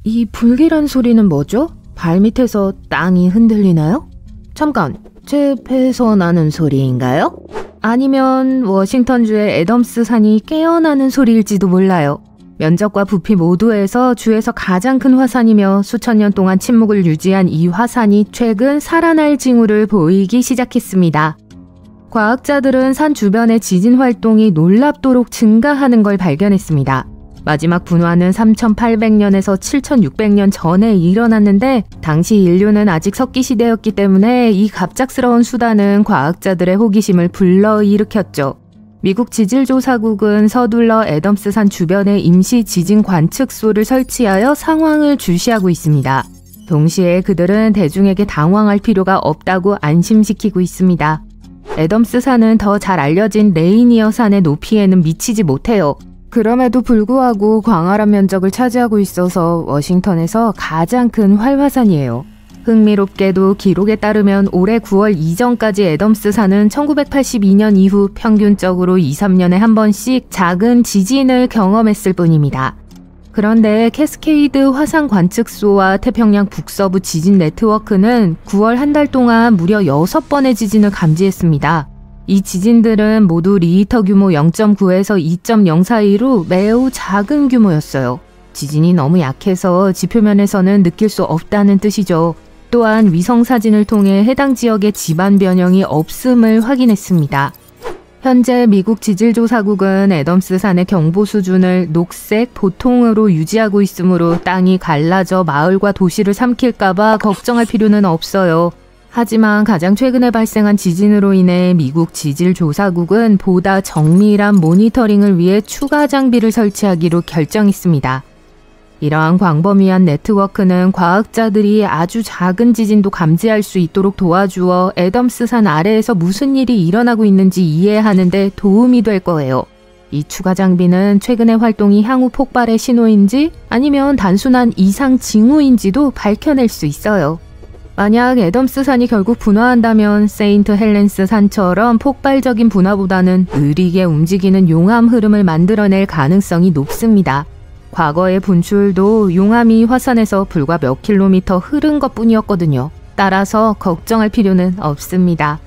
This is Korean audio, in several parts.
이 불길한 소리는 뭐죠? 발밑에서 땅이 흔들리나요? 잠깐, 제 배에서 나는 소리인가요? 아니면 워싱턴주의 애덤스 산이 깨어나는 소리일지도 몰라요. 면적과 부피 모두에서 주에서 가장 큰 화산이며 수천 년 동안 침묵을 유지한 이 화산이 최근 살아날 징후를 보이기 시작했습니다. 과학자들은 산 주변의 지진 활동이 놀랍도록 증가하는 걸 발견했습니다. 마지막 분화는 3800년에서 7600년 전에 일어났는데 당시 인류는 아직 석기 시대였기 때문에 이 갑작스러운 수단은 과학자들의 호기심을 불러일으켰죠. 미국 지질조사국은 서둘러 애덤스 산 주변에 임시 지진 관측소를 설치하여 상황을 주시하고 있습니다. 동시에 그들은 대중에게 당황할 필요가 없다고 안심시키고 있습니다. 애덤스 산은 더 잘 알려진 레이니어 산의 높이에는 미치지 못해요. 그럼에도 불구하고 광활한 면적을 차지하고 있어서 워싱턴에서 가장 큰 활화산이에요. 흥미롭게도 기록에 따르면 올해 9월 이전까지 애덤스 산은 1982년 이후 평균적으로 2-3년에 한 번씩 작은 지진을 경험했을 뿐입니다. 그런데 캐스케이드 화산 관측소와 태평양 북서부 지진 네트워크는 9월 한 달 동안 무려 6번의 지진을 감지했습니다. 이 지진들은 모두 리히터 규모 0.9에서 2.0 사이로 매우 작은 규모였어요. 지진이 너무 약해서 지표면에서는 느낄 수 없다는 뜻이죠. 또한 위성사진을 통해 해당 지역의 지반 변형이 없음을 확인했습니다. 현재 미국 지질조사국은 애덤스 산의 경보 수준을 녹색, 보통으로 유지하고 있으므로 땅이 갈라져 마을과 도시를 삼킬까봐 걱정할 필요는 없어요. 하지만 가장 최근에 발생한 지진으로 인해 미국 지질조사국은 보다 정밀한 모니터링을 위해 추가 장비를 설치하기로 결정했습니다. 이러한 광범위한 네트워크는 과학자들이 아주 작은 지진도 감지할 수 있도록 도와주어 애덤스 산 아래에서 무슨 일이 일어나고 있는지 이해하는 데 도움이 될 거예요. 이 추가 장비는 최근의 활동이 향후 폭발의 신호인지 아니면 단순한 이상 징후인지도 밝혀낼 수 있어요. 만약 애덤스 산이 결국 분화한다면 세인트 헬렌스 산처럼 폭발적인 분화보다는 느리게 움직이는 용암 흐름을 만들어낼 가능성이 높습니다. 과거의 분출도 용암이 화산에서 불과 몇 킬로미터 흐른 것뿐이었거든요. 따라서 걱정할 필요는 없습니다.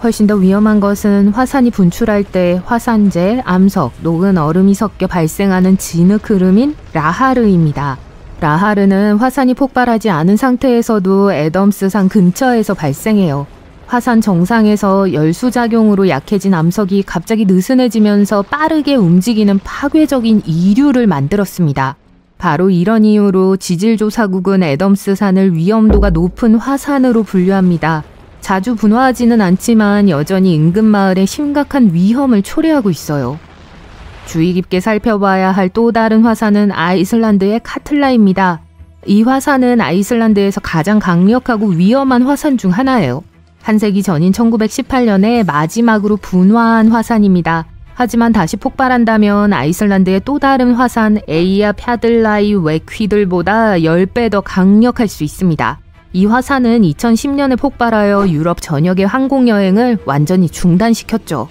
훨씬 더 위험한 것은 화산이 분출할 때 화산재, 암석, 녹은 얼음이 섞여 발생하는 진흙 흐름인 라하르입니다. 라하르는 화산이 폭발하지 않은 상태에서도 애덤스 산 근처에서 발생해요. 화산 정상에서 열수작용으로 약해진 암석이 갑자기 느슨해지면서 빠르게 움직이는 파괴적인 이류를 만들었습니다. 바로 이런 이유로 지질조사국은 애덤스 산을 위험도가 높은 화산으로 분류합니다. 자주 분화하지는 않지만 여전히 인근 마을에 심각한 위험을 초래하고 있어요. 주의 깊게 살펴봐야 할 또 다른 화산은 아이슬란드의 카틀라입니다. 이 화산은 아이슬란드에서 가장 강력하고 위험한 화산 중 하나예요. 한 세기 전인 1918년에 마지막으로 분화한 화산입니다. 하지만 다시 폭발한다면 아이슬란드의 또 다른 화산 에이아 펴들라이 웨퀴들보다 10배 더 강력할 수 있습니다. 이 화산은 2010년에 폭발하여 유럽 전역의 항공여행을 완전히 중단시켰죠.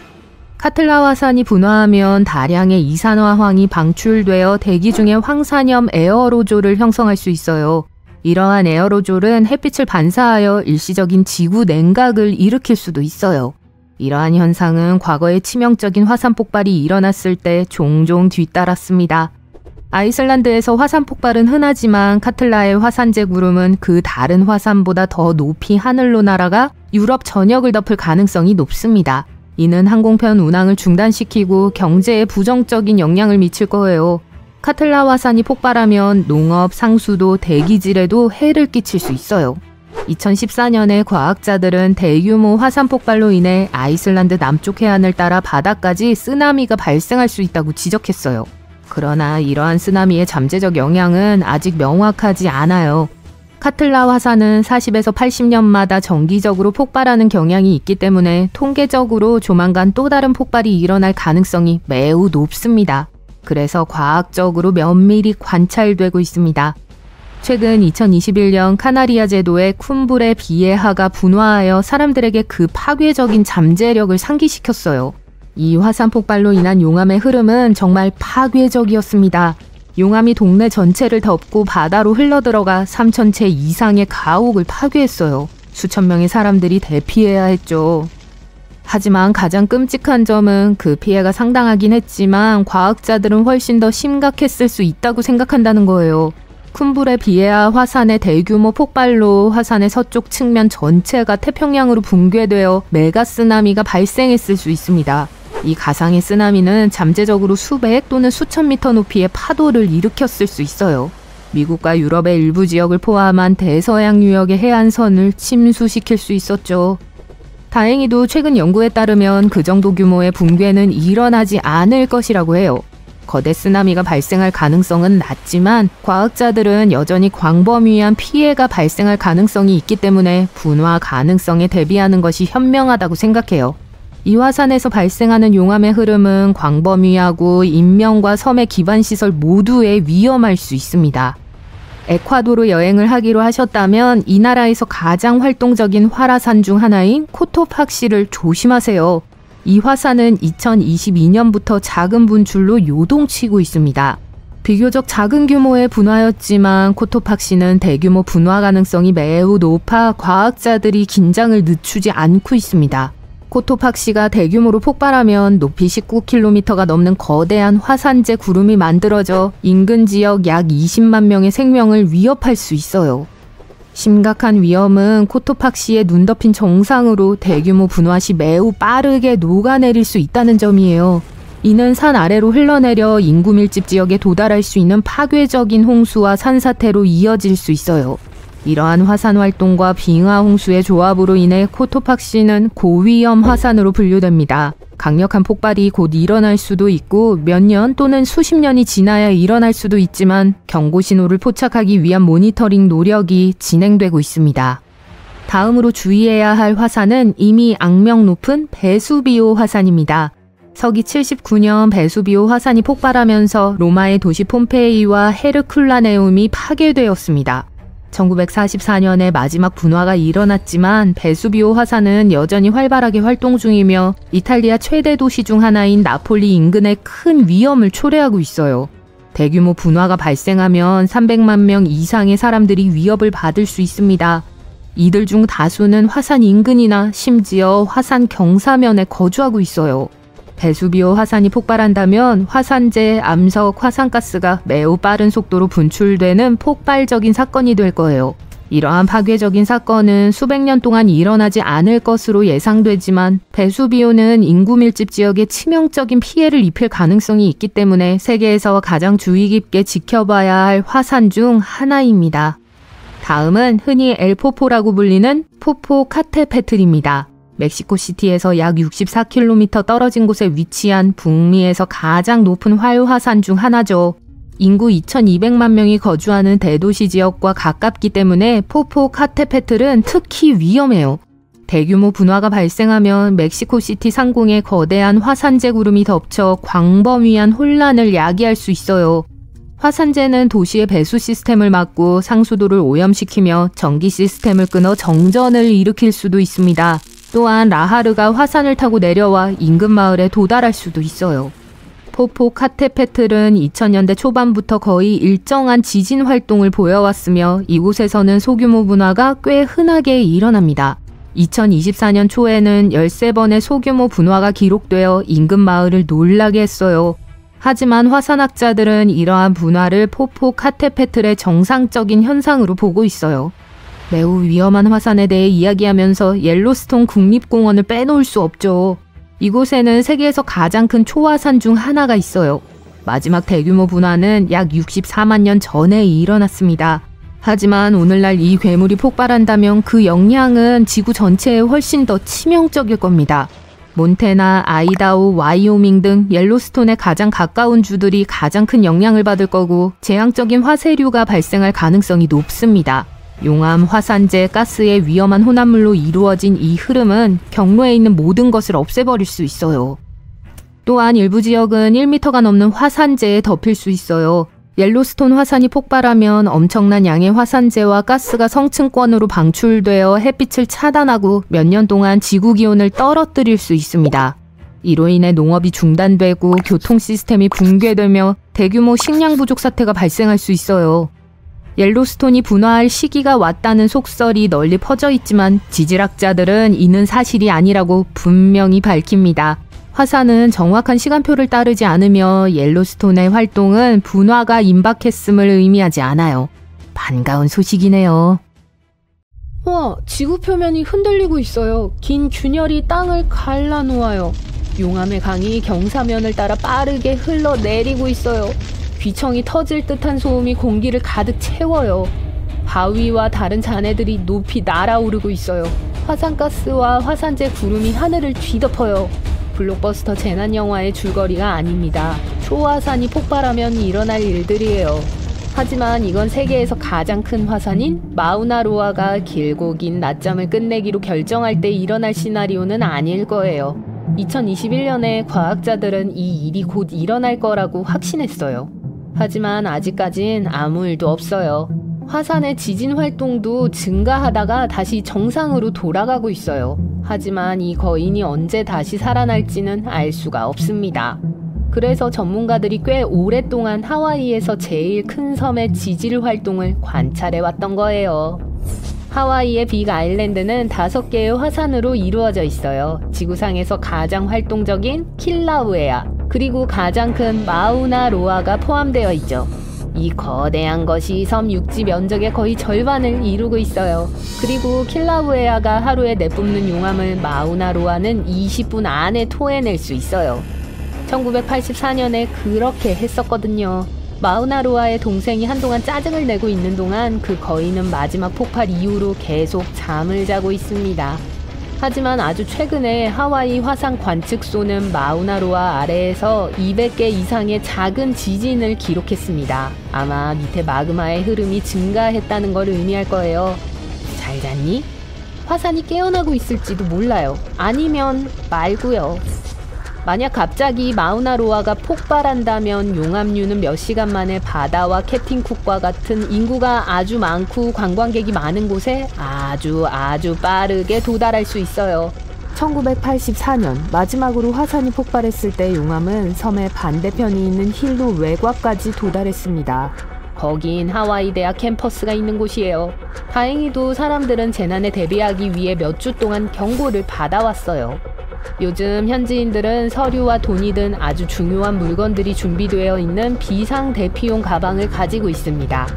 카틀라 화산이 분화하면 다량의 이산화황이 방출되어 대기 중에 황산염 에어로졸을 형성할 수 있어요. 이러한 에어로졸은 햇빛을 반사하여 일시적인 지구 냉각을 일으킬 수도 있어요. 이러한 현상은 과거에 치명적인 화산 폭발이 일어났을 때 종종 뒤따랐습니다. 아이슬란드에서 화산 폭발은 흔하지만 카틀라의 화산재 구름은 그 다른 화산보다 더 높이 하늘로 날아가 유럽 전역을 덮을 가능성이 높습니다. 이는 항공편 운항을 중단시키고 경제에 부정적인 영향을 미칠 거예요. 카틀라 화산이 폭발하면 농업, 상수도, 대기질에도 해를 끼칠 수 있어요. 2014년에 과학자들은 대규모 화산 폭발로 인해 아이슬란드 남쪽 해안을 따라 바다까지 쓰나미가 발생할 수 있다고 지적했어요. 그러나 이러한 쓰나미의 잠재적 영향은 아직 명확하지 않아요. 카틀라 화산은 40에서 80년마다 정기적으로 폭발하는 경향이 있기 때문에 통계적으로 조만간 또 다른 폭발이 일어날 가능성이 매우 높습니다. 그래서 과학적으로 면밀히 관찰되고 있습니다. 최근 2021년 카나리아 제도의 쿰브레 비에하가 분화하여 사람들에게 그 파괴적인 잠재력을 상기시켰어요. 이 화산 폭발로 인한 용암의 흐름은 정말 파괴적이었습니다. 용암이 동네 전체를 덮고 바다로 흘러들어가 3,000채 이상의 가옥을 파괴했어요. 수천 명의 사람들이 대피해야 했죠. 하지만 가장 끔찍한 점은 그 피해가 상당하긴 했지만 과학자들은 훨씬 더 심각했을 수 있다고 생각한다는 거예요. 큰 불에 비해야 화산의 대규모 폭발로 화산의 서쪽 측면 전체가 태평양으로 붕괴되어 메가쓰나미가 발생했을 수 있습니다. 이 가상의 쓰나미는 잠재적으로 수백 또는 수천 미터 높이의 파도를 일으켰을 수 있어요. 미국과 유럽의 일부 지역을 포함한 대서양 유역의 해안선을 침수시킬 수 있었죠. 다행히도 최근 연구에 따르면 그 정도 규모의 붕괴는 일어나지 않을 것이라고 해요. 거대 쓰나미가 발생할 가능성은 낮지만 과학자들은 여전히 광범위한 피해가 발생할 가능성이 있기 때문에 분화 가능성에 대비하는 것이 현명하다고 생각해요. 이 화산에서 발생하는 용암의 흐름은 광범위하고 인명과 섬의 기반시설 모두에 위험할 수 있습니다. 에콰도르 여행을 하기로 하셨다면 이 나라에서 가장 활동적인 활화산 중 하나인 코토팍시를 조심하세요. 이 화산은 2022년부터 작은 분출로 요동치고 있습니다. 비교적 작은 규모의 분화였지만 코토팍시는 대규모 분화 가능성이 매우 높아 과학자들이 긴장을 늦추지 않고 있습니다. 코토팍시가 대규모로 폭발하면 높이 19km가 넘는 거대한 화산재 구름이 만들어져 인근 지역 약 20만 명의 생명을 위협할 수 있어요. 심각한 위험은 코토팍시의 눈 덮인 정상으로 대규모 분화 시 매우 빠르게 녹아내릴 수 있다는 점이에요. 이는 산 아래로 흘러내려 인구 밀집 지역에 도달할 수 있는 파괴적인 홍수와 산사태로 이어질 수 있어요. 이러한 화산 활동과 빙하 홍수의 조합으로 인해 코토팍시는 고위험 화산으로 분류됩니다. 강력한 폭발이 곧 일어날 수도 있고 몇 년 또는 수십 년이 지나야 일어날 수도 있지만 경고 신호를 포착하기 위한 모니터링 노력이 진행되고 있습니다. 다음으로 주의해야 할 화산은 이미 악명 높은 베수비오 화산입니다. 서기 79년 베수비오 화산이 폭발하면서 로마의 도시 폼페이와 헤르쿨라네움이 파괴되었습니다. 1944년에 마지막 분화가 일어났지만 베수비오 화산은 여전히 활발하게 활동 중이며 이탈리아 최대 도시 중 하나인 나폴리 인근에 큰 위험을 초래하고 있어요. 대규모 분화가 발생하면 300만 명 이상의 사람들이 위협을 받을 수 있습니다. 이들 중 다수는 화산 인근이나 심지어 화산 경사면에 거주하고 있어요. 베수비오 화산이 폭발한다면 화산재, 암석, 화산가스가 매우 빠른 속도로 분출되는 폭발적인 사건이 될 거예요. 이러한 파괴적인 사건은 수백 년 동안 일어나지 않을 것으로 예상되지만 베수비오는 인구 밀집 지역에 치명적인 피해를 입힐 가능성이 있기 때문에 세계에서 가장 주의 깊게 지켜봐야 할 화산 중 하나입니다. 다음은 흔히 엘포포라고 불리는 포포카테페틀입니다. 멕시코시티에서 약 64km 떨어진 곳에 위치한 북미에서 가장 높은 활화산 중 하나죠. 인구 2,200만 명이 거주하는 대도시 지역과 가깝기 때문에 포포카테페틀은 특히 위험해요. 대규모 분화가 발생하면 멕시코시티 상공에 거대한 화산재 구름이 덮쳐 광범위한 혼란을 야기할 수 있어요. 화산재는 도시의 배수 시스템을 막고 상수도를 오염시키며 전기 시스템을 끊어 정전을 일으킬 수도 있습니다. 또한 라하르가 화산을 타고 내려와 인근 마을에 도달할 수도 있어요. 포포카테페틀은 2000년대 초반부터 거의 일정한 지진 활동을 보여왔으며 이곳에서는 소규모 분화가 꽤 흔하게 일어납니다. 2024년 초에는 13번의 소규모 분화가 기록되어 인근 마을을 놀라게 했어요. 하지만 화산학자들은 이러한 분화를 포포카테페틀의 정상적인 현상으로 보고 있어요. 매우 위험한 화산에 대해 이야기하면서 옐로스톤 국립공원을 빼놓을 수 없죠. 이곳에는 세계에서 가장 큰 초화산 중 하나가 있어요. 마지막 대규모 분화는 약 64만 년 전에 일어났습니다. 하지만 오늘날 이 괴물이 폭발한다면 그 영향은 지구 전체에 훨씬 더 치명적일 겁니다. 몬태나, 아이다호, 와이오밍 등 옐로스톤에 가장 가까운 주들이 가장 큰 영향을 받을 거고 재앙적인 화쇄류가 발생할 가능성이 높습니다. 용암, 화산재, 가스의 위험한 혼합물로 이루어진 이 흐름은 경로에 있는 모든 것을 없애버릴 수 있어요. 또한 일부 지역은 1m가 넘는 화산재에 덮일 수 있어요. 옐로스톤 화산이 폭발하면 엄청난 양의 화산재와 가스가 성층권으로 방출되어 햇빛을 차단하고 몇 년 동안 지구 기온을 떨어뜨릴 수 있습니다. 이로 인해 농업이 중단되고 교통 시스템이 붕괴되며 대규모 식량 부족 사태가 발생할 수 있어요. 옐로스톤이 분화할 시기가 왔다는 속설이 널리 퍼져 있지만 지질학자들은 이는 사실이 아니라고 분명히 밝힙니다. 화산은 정확한 시간표를 따르지 않으며 옐로스톤의 활동은 분화가 임박했음을 의미하지 않아요. 반가운 소식이네요. 와, 지구 표면이 흔들리고 있어요. 긴 균열이 땅을 갈라놓아요. 용암의 강이 경사면을 따라 빠르게 흘러내리고 있어요. 귀청이 터질 듯한 소음이 공기를 가득 채워요. 바위와 다른 잔해들이 높이 날아오르고 있어요. 화산가스와 화산재 구름이 하늘을 뒤덮어요. 블록버스터 재난영화의 줄거리가 아닙니다. 초화산이 폭발하면 일어날 일들이에요. 하지만 이건 세계에서 가장 큰 화산인 마우나로아가 길고 긴 낮잠을 끝내기로 결정할 때 일어날 시나리오는 아닐 거예요. 2021년에 과학자들은 이 일이 곧 일어날 거라고 확신했어요. 하지만 아직까진 아무 일도 없어요. 화산의 지진 활동도 증가하다가 다시 정상으로 돌아가고 있어요. 하지만 이 거인이 언제 다시 살아날지는 알 수가 없습니다. 그래서 전문가들이 꽤 오랫동안 하와이에서 제일 큰 섬의 지질 활동을 관찰해 왔던 거예요. 하와이의 빅 아일랜드는 5개의 화산으로 이루어져 있어요. 지구상에서 가장 활동적인 킬라우에아, 그리고 가장 큰 마우나로아가 포함되어 있죠. 이 거대한 것이 섬 육지 면적의 거의 절반을 이루고 있어요. 그리고 킬라우에아가 하루에 내뿜는 용암을 마우나로아는 20분 안에 토해낼 수 있어요. 1984년에 그렇게 했었거든요. 마우나로아의 동생이 한동안 짜증을 내고 있는 동안 그 거인은 마지막 폭발 이후로 계속 잠을 자고 있습니다. 하지만 아주 최근에 하와이 화산 관측소는 마우나로아 아래에서 200개 이상의 작은 지진을 기록했습니다. 아마 밑에 마그마의 흐름이 증가했다는 걸 의미할 거예요. 잘 잤니? 화산이 깨어나고 있을지도 몰라요. 아니면 말고요. 만약 갑자기 마우나로아가 폭발한다면 용암류는 몇 시간 만에 바다와 캡틴쿡과 같은 인구가 아주 많고 관광객이 많은 곳에 아주 빠르게 도달할 수 있어요. 1984년 마지막으로 화산이 폭발했을 때 용암은 섬의 반대편이 있는 힐로 외곽까지 도달했습니다. 거긴 하와이 대학 캠퍼스가 있는 곳이에요. 다행히도 사람들은 재난에 대비하기 위해 몇 주 동안 경고를 받아왔어요. 요즘 현지인들은 서류와 돈이 든 아주 중요한 물건들이 준비되어 있는 비상 대피용 가방을 가지고 있습니다.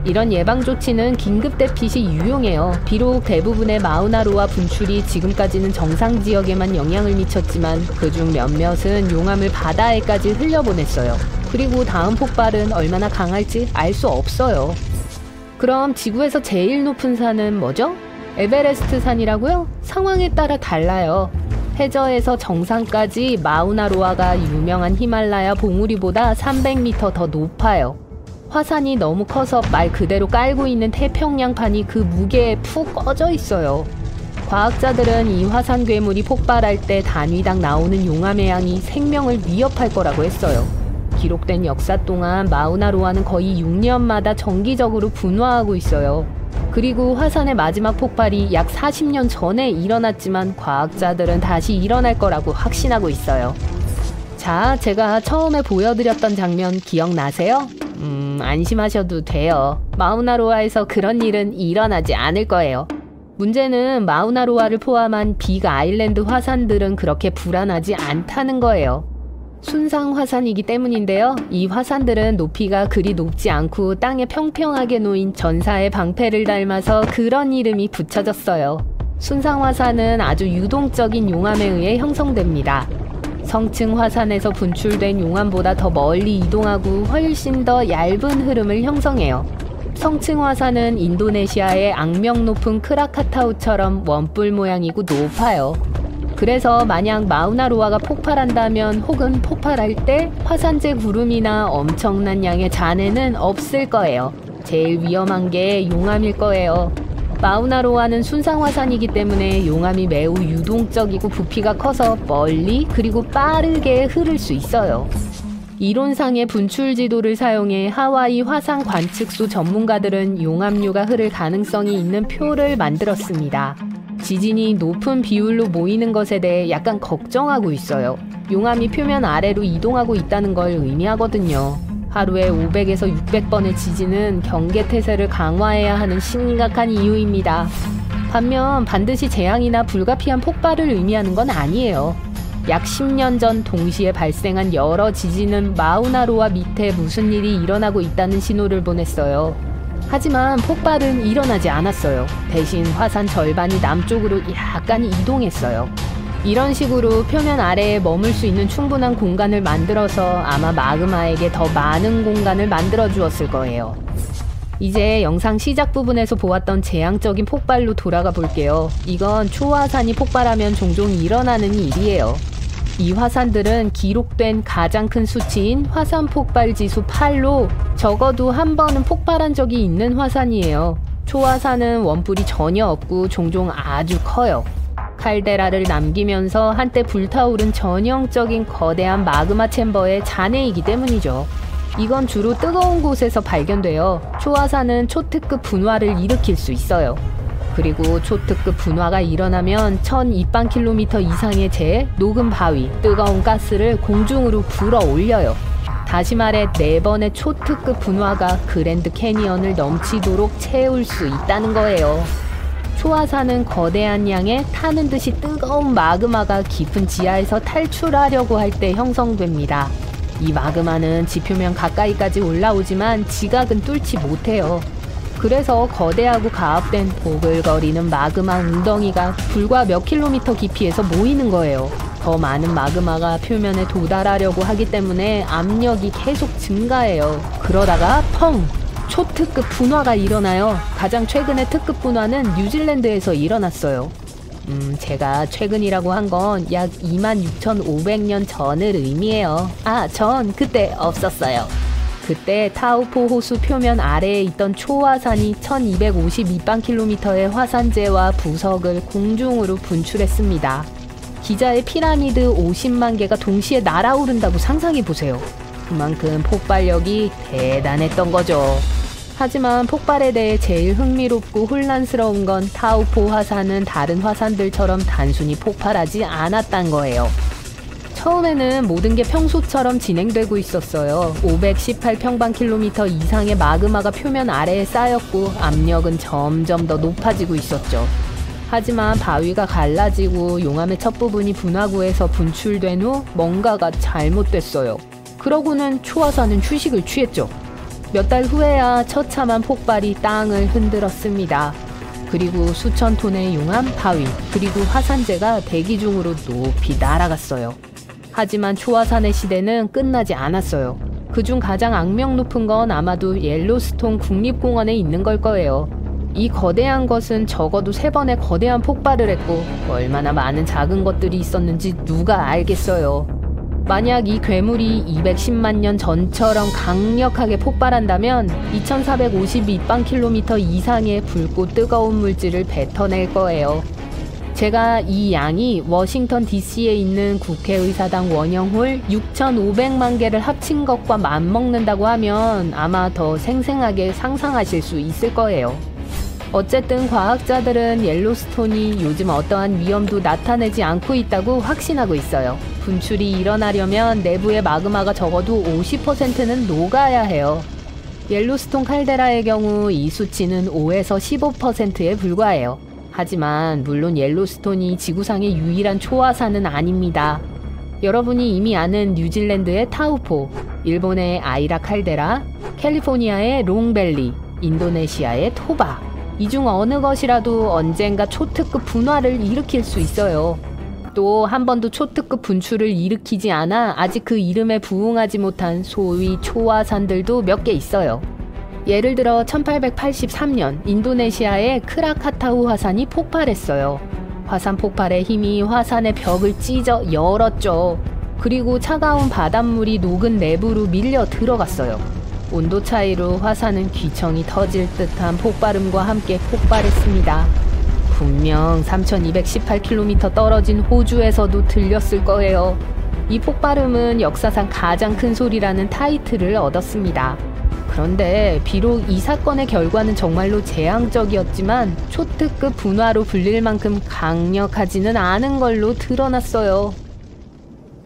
이런 예방 조치는 긴급 대피 시 유용해요. 비록 대부분의 마우나로아 분출이 지금까지는 정상 지역에만 영향을 미쳤지만 그중 몇몇은 용암을 바다에까지 흘려보냈어요. 그리고 다음 폭발은 얼마나 강할지 알 수 없어요. 그럼 지구에서 제일 높은 산은 뭐죠? 에베레스트 산이라고요? 상황에 따라 달라요. 해저에서 정상까지 마우나로아가 유명한 히말라야 봉우리보다 300m 더 높아요. 화산이 너무 커서 말 그대로 깔고 있는 태평양판이 그 무게에 푹 꺼져 있어요. 과학자들은 이 화산 괴물이 폭발할 때 단위당 나오는 용암의 양이 생명을 위협할 거라고 했어요. 기록된 역사 동안 마우나로아는 거의 6년마다 정기적으로 분화하고 있어요. 그리고 화산의 마지막 폭발이 약 40년 전에 일어났지만 과학자들은 다시 일어날 거라고 확신하고 있어요. 자, 제가 처음에 보여드렸던 장면 기억나세요? 안심하셔도 돼요. 마우나로아에서 그런 일은 일어나지 않을 거예요. 문제는 마우나로아를 포함한 빅 아일랜드 화산들은 그렇게 불안하지 않다는 거예요. 순상 화산이기 때문인데요. 이 화산들은 높이가 그리 높지 않고 땅에 평평하게 놓인 전사의 방패를 닮아서 그런 이름이 붙여졌어요. 순상 화산은 아주 유동적인 용암에 의해 형성됩니다. 성층 화산에서 분출된 용암보다 더 멀리 이동하고 훨씬 더 얇은 흐름을 형성해요. 성층 화산은 인도네시아의 악명 높은 크라카타우처럼 원뿔 모양이고 높아요. 그래서 만약 마우나로아가 폭발한다면 혹은 폭발할 때 화산재 구름이나 엄청난 양의 잔해는 없을 거예요. 제일 위험한 게 용암일 거예요. 마우나로아는 순상화산이기 때문에 용암이 매우 유동적이고 부피가 커서 멀리 그리고 빠르게 흐를 수 있어요. 이론상의 분출 지도를 사용해 하와이 화산 관측소 전문가들은 용암류가 흐를 가능성이 있는 표를 만들었습니다. 지진이 높은 비율로 모이는 것에 대해 약간 걱정하고 있어요. 용암이 표면 아래로 이동하고 있다는 걸 의미하거든요. 하루에 500에서 600번의 지진은 경계태세를 강화해야 하는 심각한 이유입니다. 반면 반드시 재앙이나 불가피한 폭발을 의미하는 건 아니에요. 약 10년 전 동시에 발생한 여러 지진은 마우나로아 밑에 무슨 일이 일어나고 있다는 신호를 보냈어요. 하지만 폭발은 일어나지 않았어요. 대신 화산 절반이 남쪽으로 약간 이동했어요. 이런 식으로 표면 아래에 머물 수 있는 충분한 공간을 만들어서 아마 마그마에게 더 많은 공간을 만들어 주었을 거예요. 이제 영상 시작 부분에서 보았던 재앙적인 폭발로 돌아가 볼게요. 이건 초화산이 폭발하면 종종 일어나는 일이에요. 이 화산들은 기록된 가장 큰 수치인 화산 폭발 지수 8로 적어도 한 번은 폭발한 적이 있는 화산이에요. 초화산은 원뿔이 전혀 없고 종종 아주 커요. 칼데라를 남기면서 한때 불타오른 전형적인 거대한 마그마 챔버의 잔해이기 때문이죠. 이건 주로 뜨거운 곳에서 발견되어 초화산은 초특급 분화를 일으킬 수 있어요. 그리고 초특급 분화가 일어나면 1000입방킬로미터 이상의 재, 녹은 바위, 뜨거운 가스를 공중으로 불어 올려요. 다시 말해 4번의 초특급 분화가 그랜드 캐니언을 넘치도록 채울 수 있다는 거예요. 초화산은 거대한 양의 타는 듯이 뜨거운 마그마가 깊은 지하에서 탈출하려고 할 때 형성됩니다. 이 마그마는 지표면 가까이까지 올라오지만 지각은 뚫지 못해요. 그래서 거대하고 가압된 보글거리는 마그마 웅덩이가 불과 몇 킬로미터 깊이에서 모이는 거예요. 더 많은 마그마가 표면에 도달하려고 하기 때문에 압력이 계속 증가해요. 그러다가 펑! 초특급 분화가 일어나요. 가장 최근의 특급 분화는 뉴질랜드에서 일어났어요. 제가 최근이라고 한 건 약 26,500년 전을 의미해요. 전 그때 없었어요. 그때 타우포 호수 표면 아래에 있던 초화산이 1252방킬로미터의 화산재와 부석을 공중으로 분출했습니다. 기자의 피라미드 50만 개가 동시에 날아오른다고 상상해보세요. 그만큼 폭발력이 대단했던 거죠. 하지만 폭발에 대해 제일 흥미롭고 혼란스러운 건 타우포 화산은 다른 화산들처럼 단순히 폭발하지 않았단 거예요. 처음에는 모든 게 평소처럼 진행되고 있었어요. 518평방킬로미터 이상의 마그마가 표면 아래에 쌓였고 압력은 점점 더 높아지고 있었죠. 하지만 바위가 갈라지고 용암의 첫 부분이 분화구에서 분출된 후 뭔가가 잘못됐어요. 그러고는 초화산은 휴식을 취했죠. 몇 달 후에야 처참한 폭발이 땅을 흔들었습니다. 그리고 수천 톤의 용암, 바위, 그리고 화산재가 대기 중으로 높이 날아갔어요. 하지만 초화산의 시대는 끝나지 않았어요. 그중 가장 악명 높은 건 아마도 옐로스톤 국립공원에 있는 걸 거예요. 이 거대한 것은 적어도 3번의 거대한 폭발을 했고 얼마나 많은 작은 것들이 있었는지 누가 알겠어요. 만약 이 괴물이 210만 년 전처럼 강력하게 폭발한다면 2452방킬로미터 이상의 붉고 뜨거운 물질을 뱉어낼 거예요. 제가 이 양이 워싱턴 DC에 있는 국회의사당 원형홀 6,500만 개를 합친 것과 맞먹는다고 하면 아마 더 생생하게 상상하실 수 있을 거예요. 어쨌든 과학자들은 옐로스톤이 요즘 어떠한 위험도 나타내지 않고 있다고 확신하고 있어요. 분출이 일어나려면 내부의 마그마가 적어도 50%는 녹아야 해요. 옐로스톤 칼데라의 경우 이 수치는 5에서 15%에 불과해요. 하지만 물론 옐로스톤이 지구상의 유일한 초화산은 아닙니다. 여러분이 이미 아는 뉴질랜드의 타우포, 일본의 아이라 칼데라, 캘리포니아의 롱밸리, 인도네시아의 토바, 이 중 어느 것이라도 언젠가 초특급 분화를 일으킬 수 있어요. 또 한 번도 초특급 분출을 일으키지 않아 아직 그 이름에 부응하지 못한 소위 초화산들도 몇 개 있어요. 예를 들어 1883년 인도네시아의 크라카타우 화산이 폭발했어요. 화산 폭발의 힘이 화산의 벽을 찢어 열었죠. 그리고 차가운 바닷물이 녹은 내부로 밀려 들어갔어요. 온도 차이로 화산은 귀청이 터질 듯한 폭발음과 함께 폭발했습니다. 분명 3218km 떨어진 호주에서도 들렸을 거예요. 이 폭발음은 역사상 가장 큰 소리라는 타이틀을 얻었습니다. 그런데 비록 이 사건의 결과는 정말로 재앙적이었지만 초특급 분화로 불릴 만큼 강력하지는 않은 걸로 드러났어요.